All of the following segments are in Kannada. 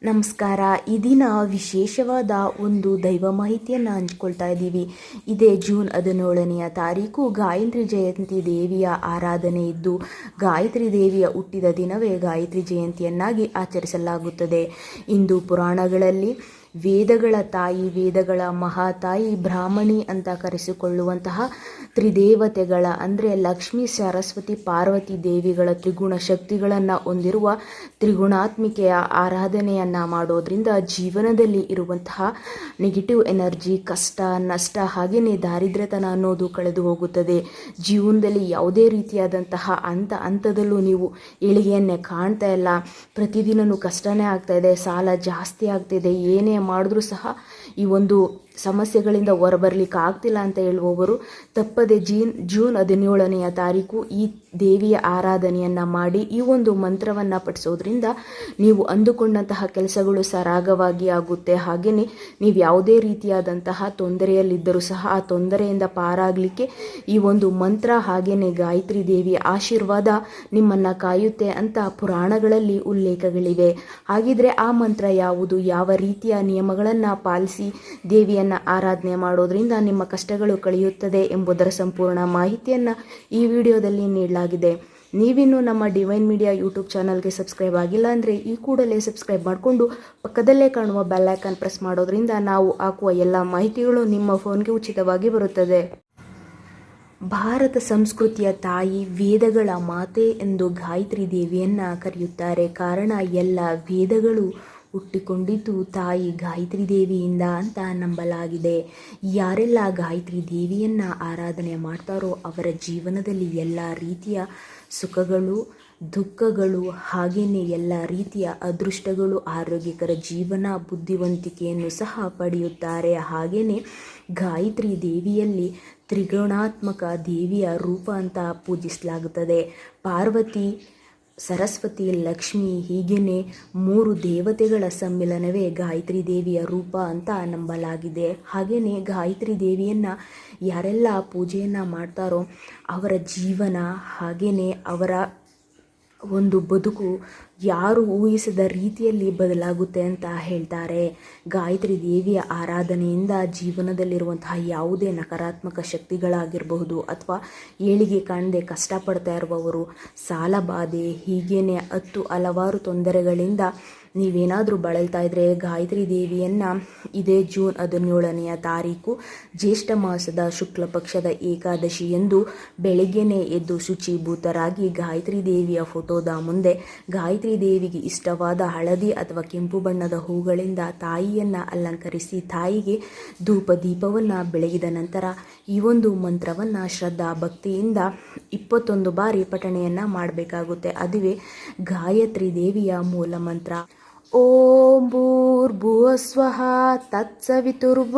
ನಮಸ್ಕಾರ. ಈ ದಿನ ವಿಶೇಷವಾದ ಒಂದು ದೈವ ಮಾಹಿತಿಯನ್ನು ಹಂಚ್ಕೊಳ್ತಾ ಇದ್ದೀವಿ. ಇದೇ ಜೂನ್ 17ನೆಯ ತಾರೀಕು ಗಾಯತ್ರಿ ಜಯಂತಿ ದೇವಿಯ ಆರಾಧನೆ ಇದ್ದು, ಗಾಯತ್ರಿ ದೇವಿಯ ಹುಟ್ಟಿದ ದಿನವೇ ಗಾಯತ್ರಿ ಜಯಂತಿಯನ್ನಾಗಿ ಆಚರಿಸಲಾಗುತ್ತದೆ. ಇಂದು ಪುರಾಣಗಳಲ್ಲಿ ವೇದಗಳ ತಾಯಿ, ವೇದಗಳ ಮಹಾತಾಯಿ, ಬ್ರಾಹ್ಮಣಿ ಅಂತ ಕರೆಸಿಕೊಳ್ಳುವಂತಹ ತ್ರಿದೇವತೆಗಳ ಅಂದರೆ ಲಕ್ಷ್ಮೀ, ಸರಸ್ವತಿ, ಪಾರ್ವತಿ ದೇವಿಗಳ ತ್ರಿಗುಣ ಶಕ್ತಿಗಳನ್ನು ಹೊಂದಿರುವ ತ್ರಿಗುಣಾತ್ಮಿಕೆಯ ಆರಾಧನೆಯನ್ನು ಮಾಡೋದ್ರಿಂದ ಜೀವನದಲ್ಲಿ ಇರುವಂತಹ ನೆಗೆಟಿವ್ ಎನರ್ಜಿ, ಕಷ್ಟ, ನಷ್ಟ, ಹಾಗೆಯೇ ದಾರಿದ್ರ್ಯತನ ಅನ್ನೋದು ಕಳೆದು ಹೋಗುತ್ತದೆ. ಜೀವನದಲ್ಲಿ ಯಾವುದೇ ರೀತಿಯಾದಂತಹ ಹಂತದಲ್ಲೂ ನೀವು ಏಳಿಗೆಯನ್ನೇ ಕಾಣ್ತಾ ಇಲ್ಲ. ಪ್ರತಿದಿನವೂ ಕಷ್ಟನೇ ಆಗ್ತಾ ಇದೆ, ಸಾಲ ಜಾಸ್ತಿ ಆಗ್ತಿದೆ, ಏನೇ ಮಾಡಿದ್ರೂ ಸಹ ಈ ಒಂದು ಸಮಸ್ಯೆಗಳಿಂದ ಹೊರಬರಲಿಕ್ಕೆ ಆಗ್ತಿಲ್ಲ ಅಂತ ಹೇಳುವವರು ತಪ್ಪದೆ ಜೂನ್ 17ನೆಯ ತಾರೀಕು ಈ ದೇವಿಯ ಆರಾಧನೆಯನ್ನು ಮಾಡಿ ಈ ಒಂದು ಮಂತ್ರವನ್ನು ಪಠಿಸೋದ್ರಿಂದ ನೀವು ಅಂದುಕೊಂಡಂತಹ ಕೆಲಸಗಳು ಸರಾಗವಾಗಿ ಆಗುತ್ತೆ. ಹಾಗೆಯೇ ನೀವು ಯಾವುದೇ ರೀತಿಯಾದಂತಹ ತೊಂದರೆಯಲ್ಲಿದ್ದರೂ ಸಹ ಆ ತೊಂದರೆಯಿಂದ ಪಾರಾಗಲಿಕ್ಕೆ ಈ ಒಂದು ಮಂತ್ರ ಹಾಗೆಯೇ ಗಾಯತ್ರಿ ದೇವಿಯ ಆಶೀರ್ವಾದ ನಿಮ್ಮನ್ನು ಕಾಯುತ್ತೆ ಅಂತ ಪುರಾಣಗಳಲ್ಲಿ ಉಲ್ಲೇಖಗಳಿವೆ. ಹಾಗಿದ್ರೆ ಆ ಮಂತ್ರ ಯಾವುದು, ಯಾವ ರೀತಿಯ ನಿಯಮಗಳನ್ನು ಪಾಲಿಸಿ ದೇವಿಯನ್ನು ಆರಾಧನೆ ಮಾಡೋದ್ರಿಂದ ನಿಮ್ಮ ಕಷ್ಟಗಳು ಕಳೆಯುತ್ತದೆ ಎಂಬುದರ ಸಂಪೂರ್ಣ ಮಾಹಿತಿಯನ್ನು ಈ ವಿಡಿಯೋದಲ್ಲಿ ನೀಡಲಾಗಿದೆ. ನೀವಿನ್ನೂ ನಮ್ಮ ಡಿವೈನ್ ಮೀಡಿಯಾ ಯೂಟ್ಯೂಬ್ ಚಾನಲ್ಗೆ ಸಬ್ಸ್ಕ್ರೈಬ್ ಆಗಿಲ್ಲ ಅಂದರೆ ಈ ಕೂಡಲೇ ಸಬ್ಸ್ಕ್ರೈಬ್ ಮಾಡಿಕೊಂಡು ಪಕ್ಕದಲ್ಲೇ ಕಾಣುವ ಬೆಲ್ ಐಕಾನ್ ಪ್ರೆಸ್ ಮಾಡೋದ್ರಿಂದ ನಾವು ಹಾಕುವ ಎಲ್ಲ ಮಾಹಿತಿಗಳು ನಿಮ್ಮ ಫೋನ್ಗೆ ಉಚಿತವಾಗಿ ಬರುತ್ತದೆ. ಭಾರತ ಸಂಸ್ಕೃತಿಯ ತಾಯಿ, ವೇದಗಳ ಮಾತೆ ಎಂದು ಗಾಯತ್ರಿ ದೇವಿಯನ್ನು ಕರೆಯುತ್ತಾರೆ. ಕಾರಣ ಎಲ್ಲ ವೇದಗಳು ಹುಟ್ಟಿಕೊಂಡಿದ್ದು ತಾಯಿ ಗಾಯತ್ರಿ ದೇವಿಯಿಂದ ಅಂತ ನಂಬಲಾಗಿದೆ. ಯಾರೆಲ್ಲ ಗಾಯತ್ರಿ ದೇವಿಯನ್ನು ಆರಾಧನೆ ಮಾಡ್ತಾರೋ ಅವರ ಜೀವನದಲ್ಲಿ ಎಲ್ಲ ರೀತಿಯ ಸುಖಗಳು, ದುಃಖಗಳು, ಹಾಗೆಯೇ ಎಲ್ಲ ರೀತಿಯ ಅದೃಷ್ಟಗಳು, ಆರೋಗ್ಯಕರ ಜೀವನ, ಬುದ್ಧಿವಂತಿಕೆಯನ್ನು ಸಹ ಪಡೆಯುತ್ತಾರೆ. ಹಾಗೆಯೇ ಗಾಯತ್ರಿ ದೇವಿಯಲ್ಲಿ ತ್ರಿಗುಣಾತ್ಮಕ ದೇವಿಯ ರೂಪ ಅಂತ ಪೂಜಿಸಲಾಗುತ್ತದೆ. ಪಾರ್ವತಿ, ಸರಸ್ವತಿ, ಲಕ್ಷ್ಮಿ, ಹೀಗೇ 3 ದೇವತೆಗಳ ಸಮ್ಮಿಲನವೇ ಗಾಯತ್ರಿ ದೇವಿಯ ರೂಪ ಅಂತ ನಂಬಲಾಗಿದೆ. ಹಾಗೆಯೇ ಗಾಯತ್ರಿ ದೇವಿಯನ್ನು ಯಾರೆಲ್ಲ ಪೂಜೆಯನ್ನು ಮಾಡ್ತಾರೋ ಅವರ ಜೀವನ ಹಾಗೆಯೇ ಅವರ ಒಂದು ಬದುಕು ಯಾರು ಊಹಿಸದ ರೀತಿಯಲ್ಲಿ ಬದಲಾಗುತ್ತೆ ಅಂತ ಹೇಳ್ತಾರೆ. ಗಾಯತ್ರಿ ದೇವಿಯ ಆರಾಧನೆಯಿಂದ ಜೀವನದಲ್ಲಿರುವಂತಹ ಯಾವುದೇ ನಕಾರಾತ್ಮಕ ಶಕ್ತಿಗಳಾಗಿರಬಹುದು ಅಥವಾ ಏಳಿಗೆ ಕಾಣದೆ ಕಷ್ಟಪಡ್ತಾ ಇರುವವರು, ಸಾಲ ಬಾಧೆ, ಹೀಗೇನೆ ಹಲವಾರು ತೊಂದರೆಗಳಿಂದ ನೀವೇನಾದರೂ ಬಳಲ್ತಾ ಇದ್ದರೆ ಗಾಯತ್ರಿ ದೇವಿಯನ್ನು ಇದೇ ಜೂನ್ 17ನೆಯ ತಾರೀಕು ಜ್ಯೇಷ್ಠ ಮಾಸದ ಶುಕ್ಲ ಪಕ್ಷದ ಏಕಾದಶಿ ಎಂದು ಬೆಳಗ್ಗೆನೇ ಎದ್ದು ಶುಚಿಭೂತರಾಗಿ ಗಾಯತ್ರಿ ದೇವಿಯ ಫೋಟೋದ ಮುಂದೆ ಗಾಯತ್ರಿ ದೇವಿಗೆ ಇಷ್ಟವಾದ ಹಳದಿ ಅಥವಾ ಕೆಂಪು ಬಣ್ಣದ ಹೂಗಳಿಂದ ತಾಯಿಯನ್ನು ಅಲಂಕರಿಸಿ ತಾಯಿಗೆ ಧೂಪ ದೀಪವನ್ನು ಬೆಳಗಿದ ನಂತರ ಈ ಒಂದು ಮಂತ್ರವನ್ನು ಶ್ರದ್ಧಾ ಭಕ್ತಿಯಿಂದ 21 ಬಾರಿ ಪಠಣೆಯನ್ನು ಮಾಡಬೇಕಾಗುತ್ತೆ. ಅದುವೇ ಗಾಯತ್ರಿ ದೇವಿಯ ಮೂಲ ಮಂತ್ರ. ಓಂ ಭೂರ್ಭುವಸ್ವಃ ತತ್ಸವಿತುರ್ವರೆಣ್ಯಂ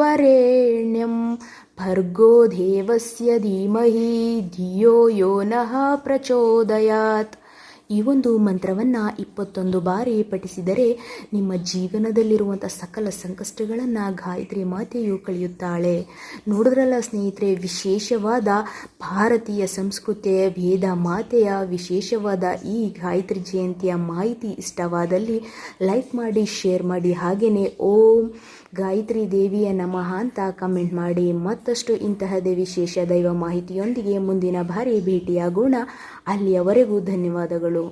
ಭರ್ಗೋ ದೇವಸ್ಯ ಧೀಮಹಿ ಧಿಯೋ ಯೋ ನಃ ಪ್ರಚೋದಯಾತ್. ಈ ಒಂದು ಮಂತ್ರವನ್ನು 21 ಬಾರಿ ಪಠಿಸಿದರೆ ನಿಮ್ಮ ಜೀವನದಲ್ಲಿರುವಂಥ ಸಕಲ ಸಂಕಷ್ಟಗಳನ್ನು ಗಾಯತ್ರಿ ಮಾತೆಯು ಕಳೆಯುತ್ತಾಳೆ. ನೋಡಿದ್ರಲ್ಲ ಸ್ನೇಹಿತರೆ, ವಿಶೇಷವಾದ ಭಾರತೀಯ ಸಂಸ್ಕೃತಿಯ ವೇದ ಮಾತೆಯ ವಿಶೇಷವಾದ ಈ ಗಾಯತ್ರಿ ಜಯಂತಿಯ ಮಾಹಿತಿ ಇಷ್ಟವಾದಲ್ಲಿ ಲೈಕ್ ಮಾಡಿ, ಶೇರ್ ಮಾಡಿ, ಹಾಗೆಯೇ ಓಂ ಗಾಯತ್ರಿ ದೇವಿಯ ನಮಃ ಅಂತ ಕಮೆಂಟ್ ಮಾಡಿ. ಮತ್ತಷ್ಟು ಇಂತಹದೇ ವಿಶೇಷ ದೈವ ಮಾಹಿತಿಯೊಂದಿಗೆ ಮುಂದಿನ ಬಾರಿ ಭೇಟಿಯಾಗೋಣ. ಅಲ್ಲಿಯವರೆಗೂ ಧನ್ಯವಾದಗಳು.